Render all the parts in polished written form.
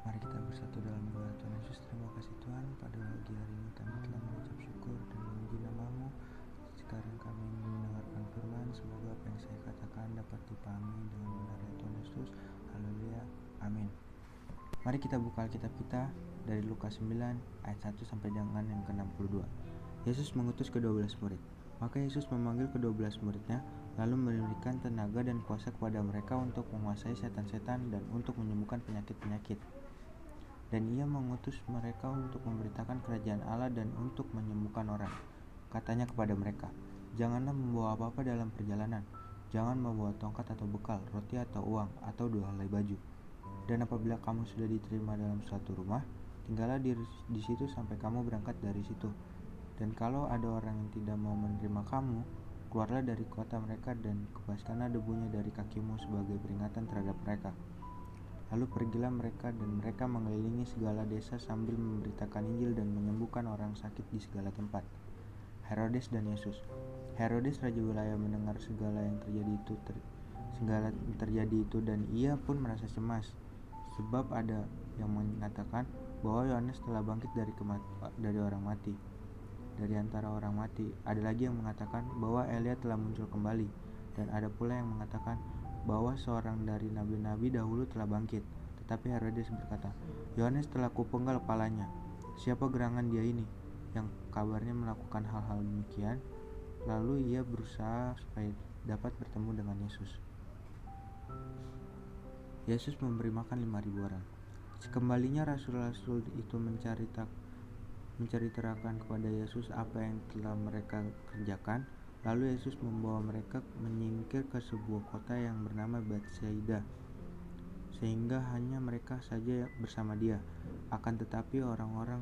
Mari kita bersatu dalam doa. Tuhan Yesus, terima kasih Tuhan, pada pagi hari ini kami telah mengucap syukur dan memuji nama-Mu. Sekarang kami mendengarkan firman, semoga apa yang saya katakan dapat dipahami dengan benar ya Tuhan Yesus. Haleluya, amin. Mari kita buka Alkitab kita dari Lukas 9 ayat 1 sampai dengan yang ke-62. Yesus mengutus ke-12 murid. Maka Yesus memanggil ke-12 muridnya, lalu memberikan tenaga dan kuasa kepada mereka untuk menguasai setan-setan dan untuk menyembuhkan penyakit-penyakit. Dan ia mengutus mereka untuk memberitakan kerajaan Allah dan untuk menyembuhkan orang. Katanya kepada mereka, janganlah membawa apa-apa dalam perjalanan. Jangan membawa tongkat atau bekal, roti atau uang, atau 2 helai baju. Dan apabila kamu sudah diterima dalam suatu rumah, tinggallah di situ sampai kamu berangkat dari situ. Dan kalau ada orang yang tidak mau menerima kamu, keluarlah dari kota mereka dan kebaskanlah debunya dari kakimu sebagai peringatan terhadap mereka. Lalu pergilah mereka dan mereka mengelilingi segala desa sambil memberitakan Injil dan menyembuhkan orang sakit di segala tempat. Herodes dan Yesus. Herodes raja wilayah mendengar segala yang terjadi itu dan ia pun merasa cemas, sebab ada yang mengatakan bahwa Yohanes telah bangkit dari orang mati. Dari antara orang mati, ada lagi yang mengatakan bahwa Elia telah muncul kembali, dan ada pula yang mengatakan bahwa seorang dari nabi-nabi dahulu telah bangkit. Tetapi Herodes berkata, Yohanes telah kupenggal kepalanya. Siapa gerangan dia ini yang kabarnya melakukan hal-hal demikian? Lalu ia berusaha supaya dapat bertemu dengan Yesus. Yesus memberi makan 5.000 orang. Sekembalinya rasul-rasul itu menceritakan kepada Yesus apa yang telah mereka kerjakan. Lalu Yesus membawa mereka menyingkir ke sebuah kota yang bernama Betsaida, sehingga hanya mereka saja bersama dia. Akan tetapi orang-orang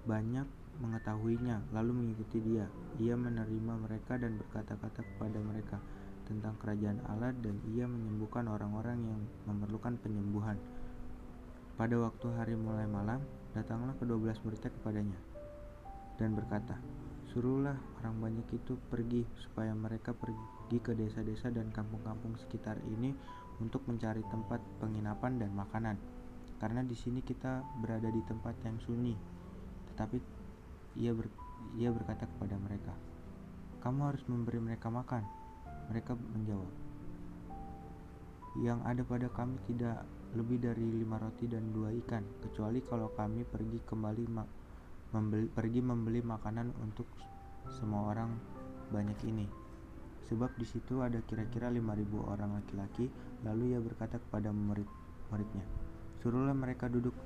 banyak mengetahuinya, lalu mengikuti dia. Ia menerima mereka dan berkata-kata kepada mereka tentang kerajaan Allah, dan ia menyembuhkan orang-orang yang memerlukan penyembuhan. Pada waktu hari mulai malam, datanglah ke-12 muridnya kepadanya dan berkata, suruhlah orang banyak itu pergi, supaya mereka pergi ke desa-desa dan kampung-kampung sekitar ini untuk mencari tempat penginapan dan makanan, karena di sini kita berada di tempat yang sunyi. Tetapi ia berkata kepada mereka, kamu harus memberi mereka makan. Mereka menjawab, yang ada pada kami tidak lebih dari 5 roti dan 2 ikan, kecuali kalau kami pergi membeli makanan untuk semua orang banyak ini. Sebab di situ ada kira-kira 5.000 orang laki-laki. Lalu ia berkata kepada murid-muridnya, suruhlah mereka duduk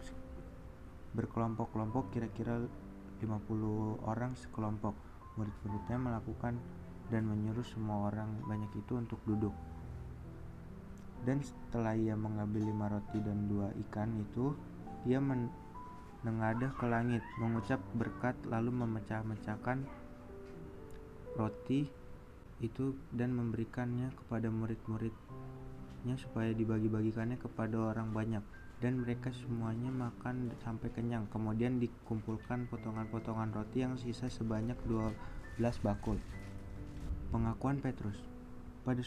berkelompok-kelompok, kira-kira 50 orang sekelompok. Murid-muridnya melakukan dan menyuruh semua orang banyak itu untuk duduk. Dan setelah ia mengambil 5 roti dan 2 ikan itu, ia menengadah ke langit, mengucap berkat, lalu memecah-mecahkan roti itu dan memberikannya kepada murid-muridnya supaya dibagi-bagikannya kepada orang banyak. Dan mereka semuanya makan sampai kenyang. Kemudian dikumpulkan potongan-potongan roti yang sisa sebanyak 12 bakul. Pengakuan Petrus. Pada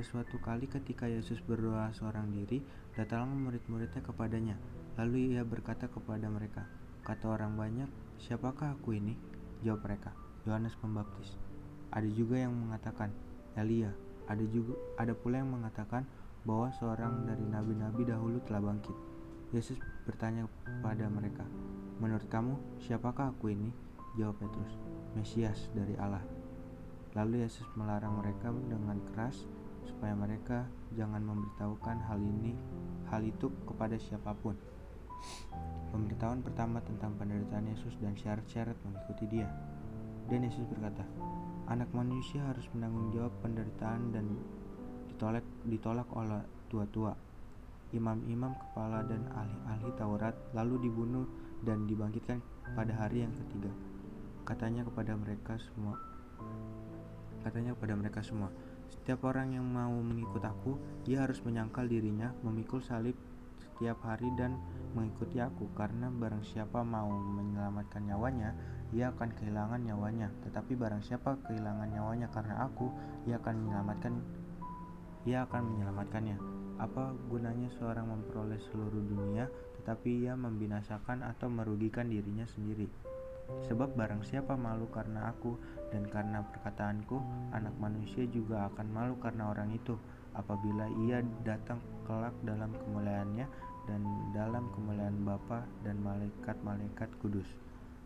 suatu kali ketika Yesus berdoa seorang diri, datanglah murid-muridnya kepadanya. Lalu ia berkata kepada mereka, kata orang banyak, siapakah aku ini? Jawab mereka, Yohanes Pembaptis. Ada juga yang mengatakan, Elia, Ada pula yang mengatakan bahwa seorang dari nabi-nabi dahulu telah bangkit. Yesus bertanya kepada mereka, "Menurut kamu, siapakah aku ini?" Jawab Petrus, "Mesias dari Allah." Lalu Yesus melarang mereka dengan keras supaya mereka jangan memberitahukan hal itu kepada siapapun. Pemberitahuan pertama tentang penderitaan Yesus dan syarat-syarat mengikuti Dia. Dan Yesus berkata, "Anak manusia harus menanggung jawab penderitaan dan ditolak oleh tua-tua, imam-imam kepala dan ahli-ahli Taurat, lalu dibunuh dan dibangkitkan pada hari yang ketiga." Katanya kepada mereka semua, "Setiap orang yang mau mengikut aku, ia harus menyangkal dirinya, memikul salib setiap hari dan mengikuti aku. Karena barang siapa mau menyelamatkan nyawanya, ia akan kehilangan nyawanya. Tetapi barang siapa kehilangan nyawanya karena aku, ia akan menyelamatkannya. Apa gunanya seorang memperoleh seluruh dunia, tetapi ia membinasakan atau merugikan dirinya sendiri? Sebab barang siapa malu karena aku dan karena perkataanku, Anak Manusia juga akan malu karena orang itu, apabila ia datang kelak dalam kemuliaannya dan dalam kemuliaan Bapa dan malaikat-malaikat kudus.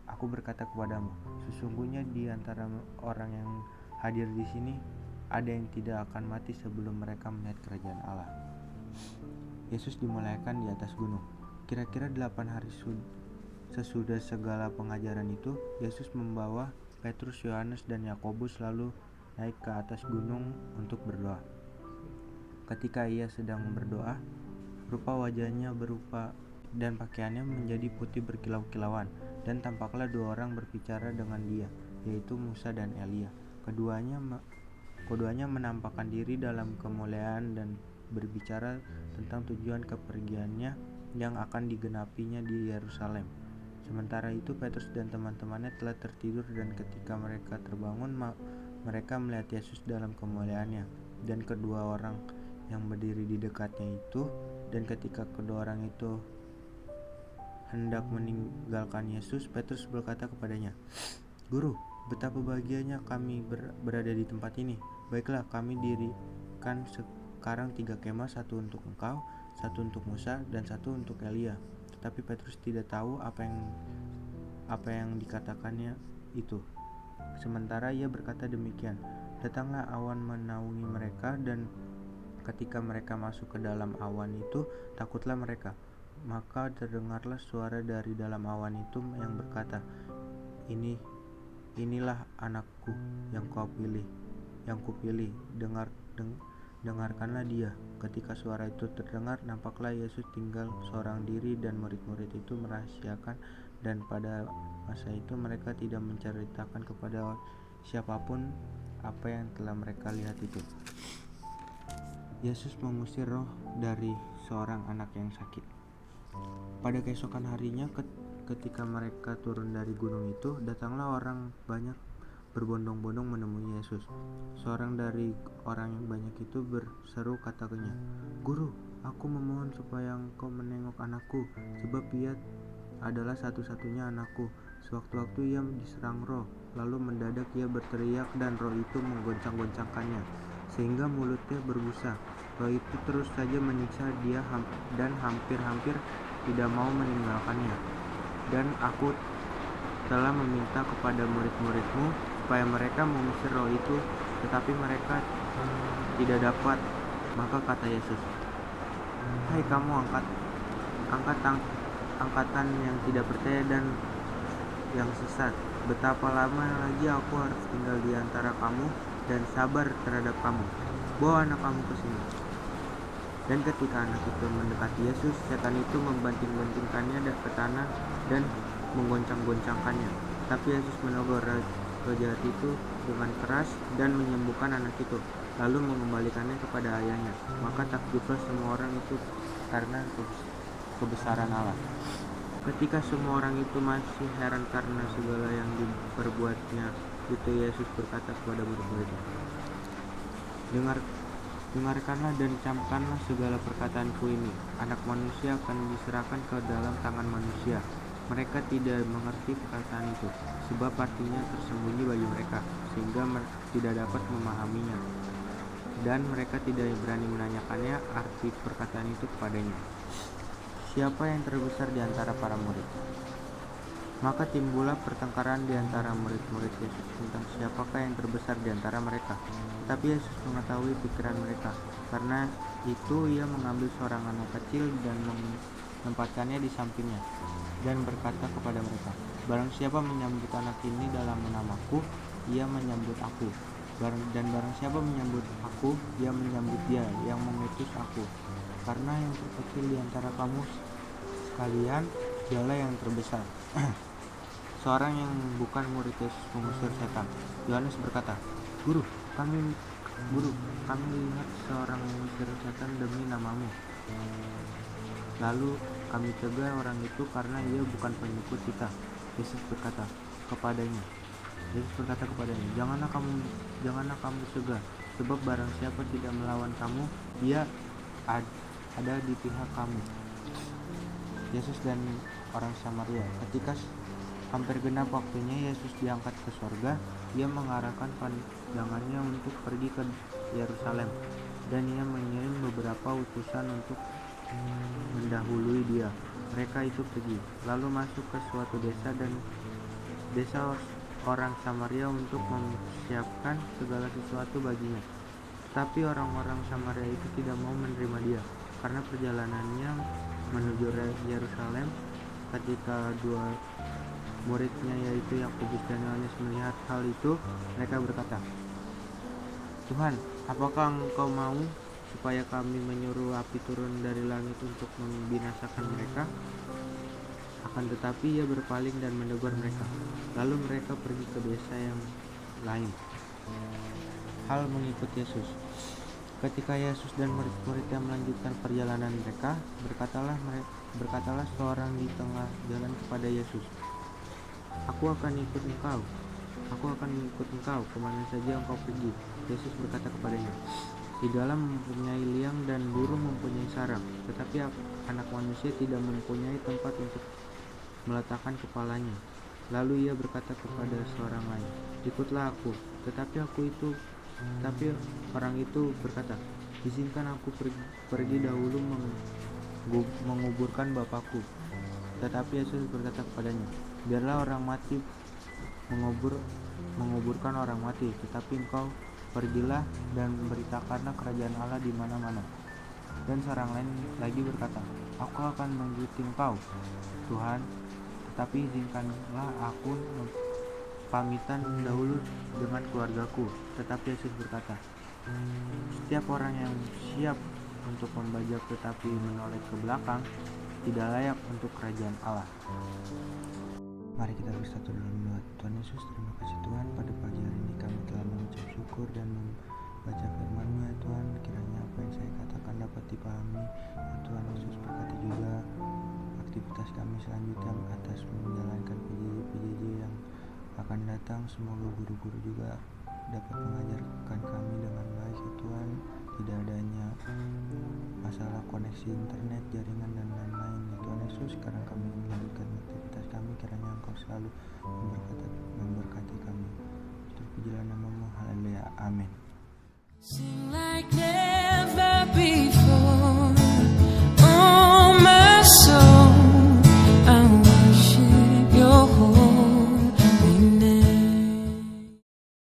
Aku berkata kepadamu, sesungguhnya di antara orang yang hadir di sini ada yang tidak akan mati sebelum mereka melihat kerajaan Allah." Yesus dimuliakan di atas gunung. Kira-kira 8 hari sesudah segala pengajaran itu, Yesus membawa Petrus, Yohanes, dan Yakobus lalu naik ke atas gunung untuk berdoa. Ketika ia sedang berdoa, rupa wajahnya berubah dan pakaiannya menjadi putih berkilau-kilauan, dan tampaklah 2 orang berbicara dengan dia, yaitu Musa dan Elia. Keduanya menampakkan diri dalam kemuliaan dan berbicara tentang tujuan kepergiannya yang akan digenapinya di Yerusalem. Sementara itu Petrus dan teman-temannya telah tertidur, dan ketika mereka terbangun, mereka melihat Yesus dalam kemuliaannya dan kedua orang yang berdiri di dekatnya itu. Dan ketika kedua orang itu hendak meninggalkan Yesus, Petrus berkata kepadanya, "Guru, betapa bahagianya kami berada di tempat ini. Baiklah, kami dirikan sekarang 3 kemah, satu untuk engkau, satu untuk Musa, dan satu untuk Elia." Tetapi Petrus tidak tahu apa yang dikatakannya itu. Sementara ia berkata demikian, datanglah awan menaungi mereka, dan ketika mereka masuk ke dalam awan itu, takutlah mereka. Maka terdengarlah suara dari dalam awan itu yang berkata, Inilah anakku yang kupilih, dengarkanlah dia." Ketika suara itu terdengar, nampaklah Yesus tinggal seorang diri, dan murid-murid itu merahasiakan, dan pada masa itu mereka tidak menceritakan kepada siapapun apa yang telah mereka lihat itu. Yesus mengusir roh dari seorang anak yang sakit. Pada keesokan harinya, ketika mereka turun dari gunung itu, datanglah orang banyak berbondong-bondong menemui Yesus. Seorang dari orang yang banyak itu berseru, katanya, "Guru, aku memohon supaya engkau menengok anakku, sebab ia adalah satu-satunya anakku. Sewaktu-waktu ia diserang roh, lalu mendadak ia berteriak dan roh itu menggoncang-goncangkannya, sehingga mulutnya berbusa. Roh itu terus saja menyiksa dia dan hampir-hampir tidak mau meninggalkannya. Dan aku telah meminta kepada murid-muridmu supaya mereka mengusir roh itu, tetapi mereka tidak dapat." Maka kata Yesus, "Hai kamu angkatan yang tidak percaya dan yang sesat, betapa lama lagi aku harus tinggal di antara kamu dan sabar terhadap kamu? Bawa anak kamu ke sini." Dan ketika anak itu mendekati Yesus, setan itu membanting-bantingkannya ke tanah dan menggoncang-goncangkannya. Tapi Yesus menegur roh jahat itu dengan keras dan menyembuhkan anak itu, lalu mengembalikannya kepada ayahnya. Maka takjublah semua orang itu karena kebesaran Allah. Ketika semua orang itu masih heran karena segala yang diperbuatnya itu, Yesus berkata kepada murid-muridnya, Dengarkanlah dan camkanlah segala perkataanku ini. Anak manusia akan diserahkan ke dalam tangan manusia. Mereka tidak mengerti perkataan itu, sebab artinya tersembunyi bagi mereka, sehingga tidak dapat memahaminya. dan mereka tidak berani menanyakannya arti perkataan itu kepadanya. Siapa yang terbesar di antara para murid? Maka timbullah pertengkaran di antara murid-murid Yesus tentang siapakah yang terbesar di antara mereka. Tetapi Yesus mengetahui pikiran mereka. Karena itu ia mengambil seorang anak kecil dan menempatkannya di sampingnya dan berkata kepada mereka, barang siapa menyambut anak ini dalam namaku, ia menyambut aku. Dan barang siapa menyambut aku, ia menyambut dia yang mengutus aku. Karena yang terkecil di antara kamu sekalian, dialah yang terbesar. Seorang yang bukan murid Yesus mengusir setan. Yohanes berkata, Guru, kami lihat seorang mengusir setan demi namamu. Lalu kami cegah orang itu karena ia bukan pengikut kita. Yesus berkata kepadanya, janganlah kamu cegah, sebab barang siapa tidak melawan kamu, ia ada di pihak kamu. Yesus dan orang Samaria. Ketika hampir genap waktunya Yesus diangkat ke sorga, ia mengarahkan pandangannya untuk pergi ke Yerusalem, dan ia mengirim beberapa utusan untuk mendahului dia. Mereka itu pergi, lalu masuk ke suatu desa orang Samaria untuk mempersiapkan segala sesuatu baginya. Tetapi orang-orang Samaria itu tidak mau menerima dia, karena perjalanannya menuju Yerusalem. Ketika dua muridnya yaitu Yakobus dan Yohanes melihat hal itu, mereka berkata, Tuhan, apakah engkau mau supaya kami menyuruh api turun dari langit untuk membinasakan mereka? Akan tetapi ia berpaling dan menegur mereka. Lalu mereka pergi ke desa yang lain. Hal mengikut Yesus. Ketika Yesus dan murid-muridnya melanjutkan perjalanan mereka, berkatalah seorang di tengah jalan kepada Yesus, Aku akan ikut engkau kemana saja engkau pergi. Yesus berkata kepadanya, Tidaklah mempunyai liang dan burung mempunyai sarang, tetapi anak manusia tidak mempunyai tempat untuk meletakkan kepalanya. Lalu ia berkata kepada seorang lain, Ikutlah aku. Tetapi orang itu berkata, Izinkan aku pergi dahulu menguburkan Bapakku. Tetapi Yesus berkata kepadanya, Biarlah orang mati menguburkan orang mati, tetapi engkau pergilah dan beritakanlah kerajaan Allah di mana-mana. Dan seorang lain lagi berkata, Aku akan mengikuti engkau, Tuhan, tetapi izinkanlah aku pamitan dahulu dengan keluargaku. Tetapi Yesus berkata, Setiap orang yang siap untuk membajak tetapi menoleh ke belakang tidak layak untuk kerajaan Allah. Mari kita bersatu dalam doa. Tuhan Yesus, terima kasih Tuhan, pada pagi hari ini kami telah mengucap syukur dan membaca firman-Mu ya Tuhan. Kiranya apa yang saya katakan dapat dipahami ya Tuhan Yesus. Berkati juga aktivitas kami selanjutnya atas menjalankan PJJ yang akan datang. Semoga guru-guru juga dapat mengajarkan kami dengan baik ya Tuhan. Tidak adanya masalah koneksi internet, jaringan dan lain-lain ya Tuhan Yesus. Sekarang kami melanjutkan aktivitas kami, kiranya Engkau selalu memberkati kami. Terpujilah nama-Mu.